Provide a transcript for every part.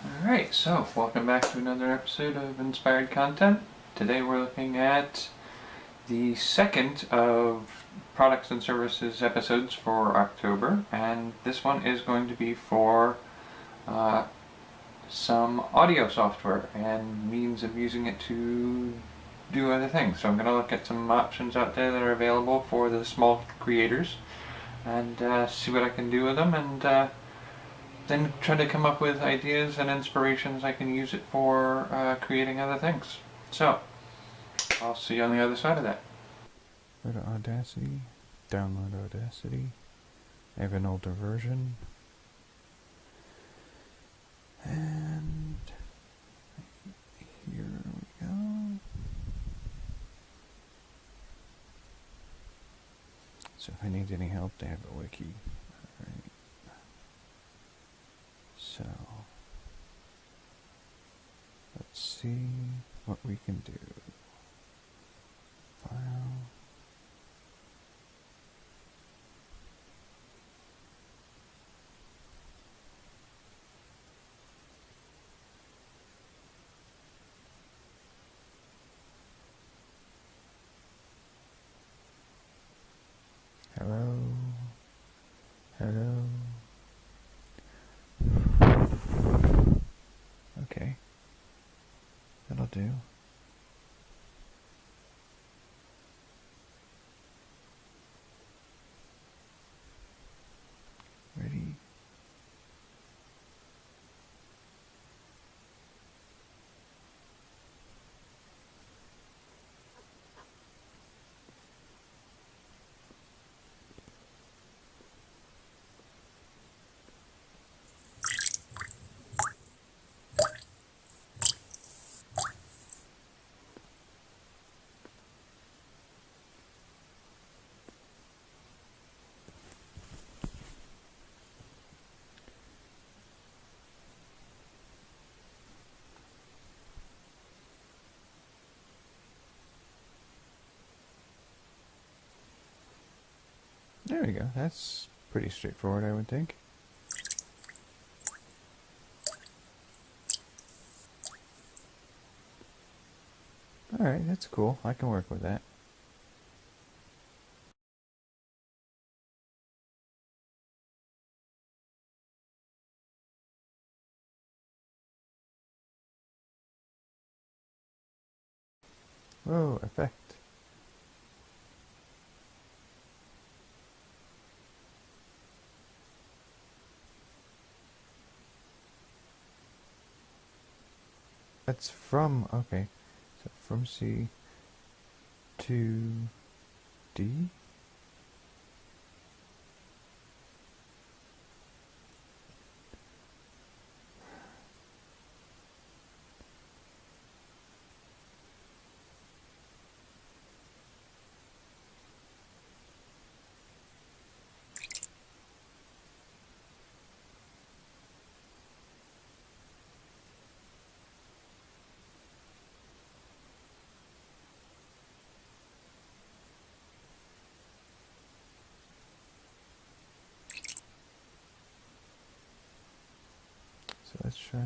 Alright, so welcome back to another episode of Inspired Content. Today we're looking at the second of products and services episodes for October, and this one is going to be for some audio software and means of using it to do other things. So I'm going to look at some options out there that are available for the small creators and see what I can do with them, and then try to come up with ideas and inspirations I can use it for creating other things. So, I'll see you on the other side of that. Go to Audacity, download Audacity. I have an older version. And here we go. So if I need any help, they have a wiki. Alright. So, let's see what we can do. File. Hello. Hello. Okay. That'll do. Ready? There we go. That's pretty straightforward, I would think. Alright, that's cool. I can work with that. Whoa, effect. That's from, okay. So from C to D? So let's try.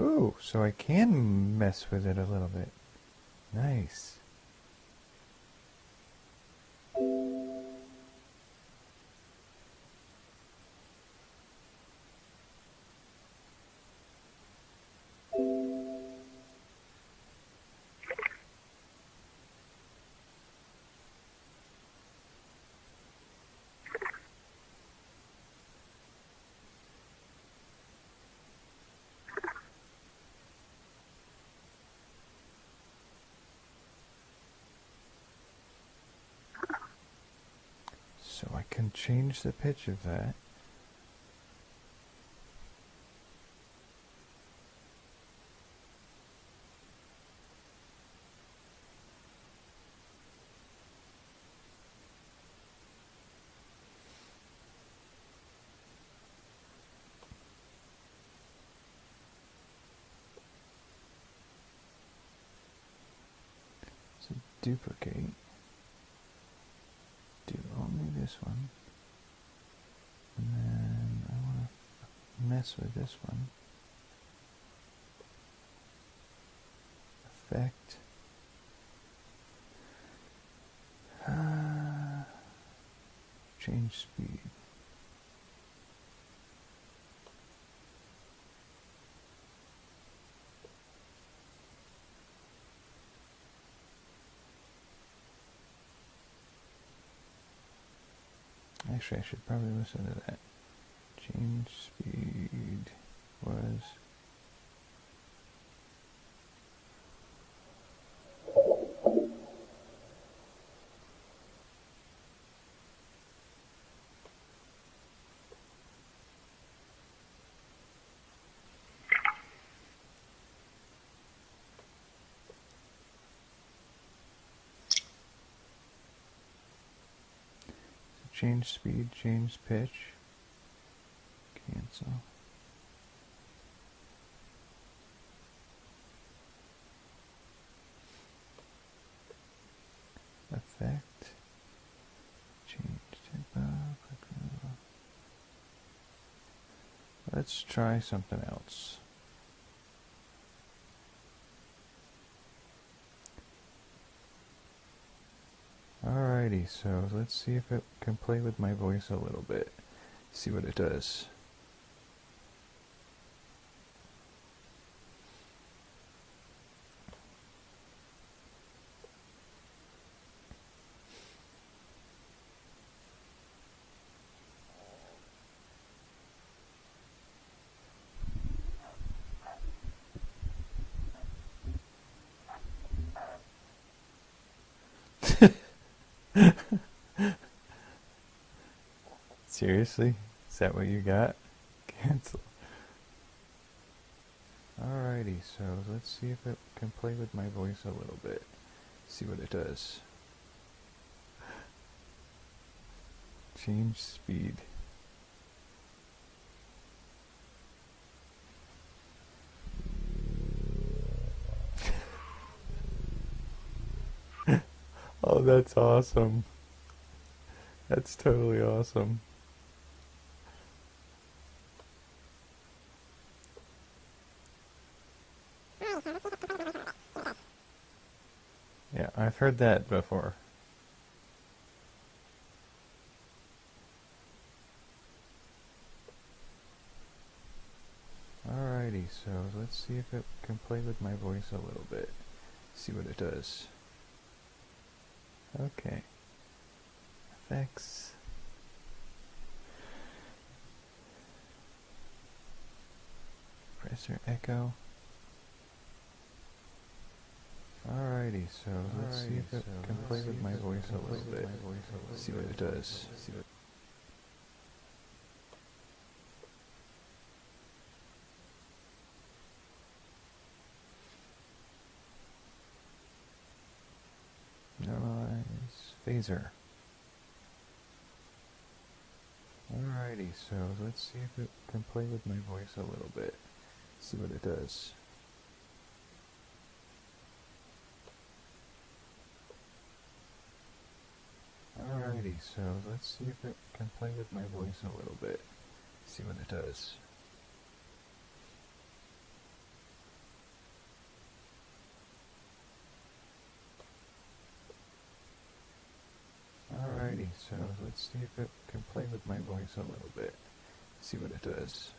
Ooh, so I can mess with it a little bit. Nice. So I can change the pitch of that. duplicate, do only this one, and then I want to mess with this one. Effect. Change speed. Actually, I should probably listen to that. Change speed was... Change speed, change pitch, cancel. Effect, change tempo. Let's try something else. Alrighty, so let's see if it can play with my voice a little bit. See what it does. Seriously? Is that what you got? Cancel. Alrighty, so let's see if it can play with my voice a little bit. See what it does. Change speed. Oh, that's awesome. That's totally awesome. Yeah, I've heard that before. Alrighty, so let's see if it can play with my voice a little bit. See what it does. Okay. Effects. Compressor echo. Alrighty, so let's see if it can play with my voice a little bit. See what it does. Normalize phaser. Alrighty, so let's see if it can play with my voice a little bit. See what it does. Alrighty, so let's see if it can play with my voice a little bit. See what it does. Alrighty, so let's see if it can play with my voice a little bit. See what it does.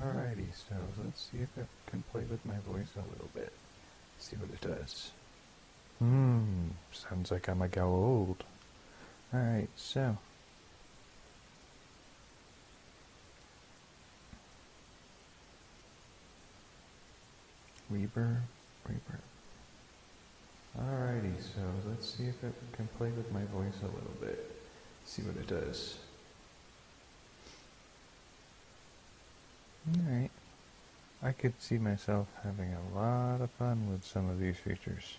Alrighty, so let's see if it can play with my voice a little bit. See what it does. Sounds like I'm go old. Alright, so. Reverb. Alrighty, so let's see if it can play with my voice a little bit. See what it does. Alright. I could see myself having a lot of fun with some of these features.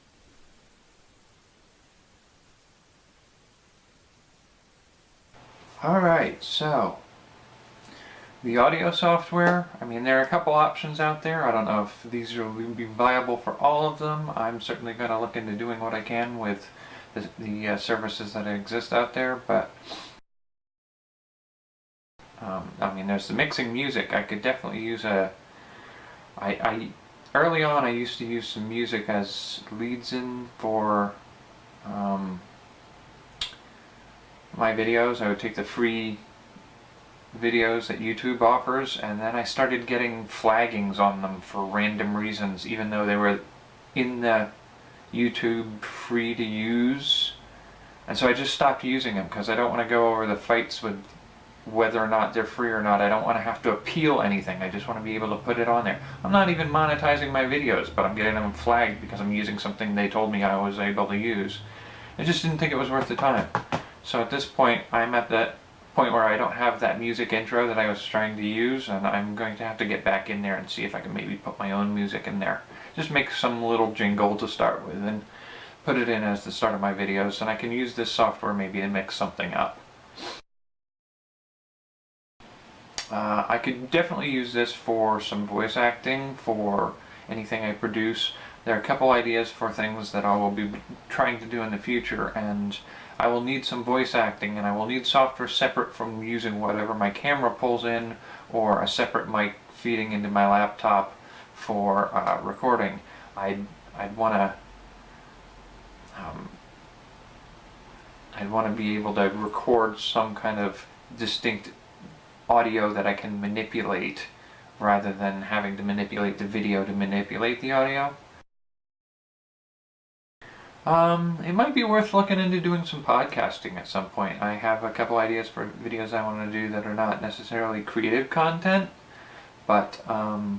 Alright, so The audio software, I mean, there are a couple options out there. I don't know if these will be viable for all of them. I'm certainly going to look into doing what I can with the services that exist out there, but I mean, there's the mixing music. I could definitely use early on I used to use some music as leads in for my videos. I would take the free videos that YouTube offers, and then I started getting flaggings on them for random reasons, even though they were in the YouTube free to use. And so I just stopped using them because I don't want to go over the fights with whether or not they're free or not. I don't want to have to appeal anything. I just want to be able to put it on there. I'm not even monetizing my videos, but I'm getting them flagged because I'm using something they told me I was able to use. I just didn't think it was worth the time. So at this point, I'm at that point where I don't have that music intro that I was trying to use, and I'm going to have to get back in there and see if I can maybe put my own music in there. Just make some little jingle to start with and put it in as the start of my videos, and I can use this software maybe to mix something up. I could definitely use this for some voice acting, for anything I produce. There are a couple ideas for things that I will be trying to do in the future, and I will need some voice acting, and I will need software separate from using whatever my camera pulls in, or a separate mic feeding into my laptop for recording. I'd want to be able to record some kind of distinct audio that I can manipulate, rather than having to manipulate the video to manipulate the audio. It might be worth looking into doing some podcasting at some point. I have a couple ideas for videos I want to do that are not necessarily creative content, but I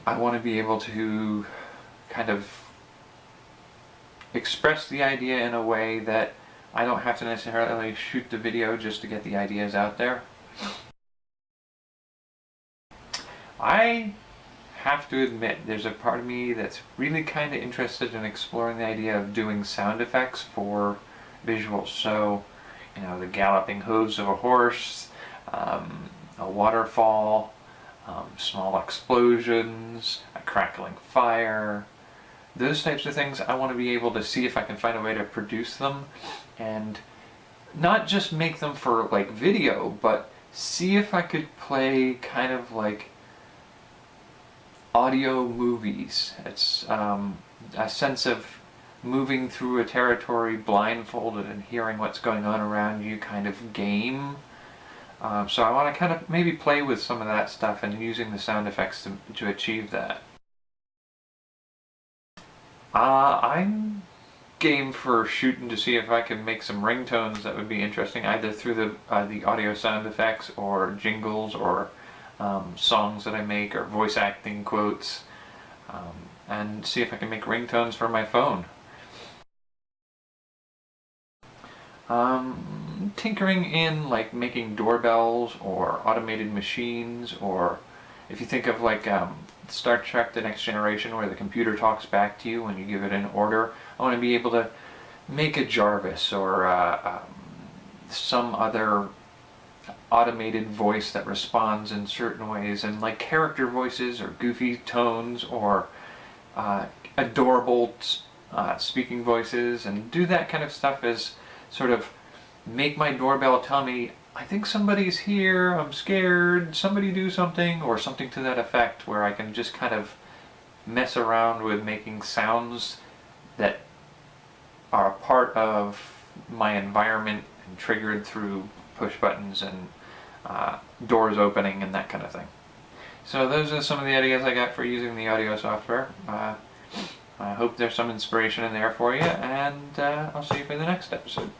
want to be able to kind of express the idea in a way that I don't have to necessarily shoot the video just to get the ideas out there. I have to admit, there's a part of me that's really kind of interested in exploring the idea of doing sound effects for visuals. So, you know, the galloping hooves of a horse, a waterfall, small explosions, a crackling fire. Those types of things, I want to be able to see if I can find a way to produce them, and not just make them for like video, but see if I could play kind of like audio movies. It's a sense of moving through a territory blindfolded and hearing what's going on around you kind of game. So I want to kind of maybe play with some of that stuff and using the sound effects to achieve that. I'm game for shooting to see if I can make some ringtones that would be interesting, either through the audio sound effects or jingles or songs that I make or voice acting quotes, and see if I can make ringtones for my phone. Tinkering in like making doorbells or automated machines, or if you think of like Star Trek The Next Generation, where the computer talks back to you when you give it an order. I want to be able to make a Jarvis or some other automated voice that responds in certain ways, and like character voices or goofy tones or adorable speaking voices, and do that kind of stuff as sort of make my doorbell tell me, I think somebody's here, I'm scared, somebody do something, or something to that effect, where I can just kind of mess around with making sounds that are a part of my environment and triggered through push buttons and doors opening and that kind of thing. So those are some of the ideas I got for using the audio software. I hope there's some inspiration in there for you, and I'll see you for the next episode.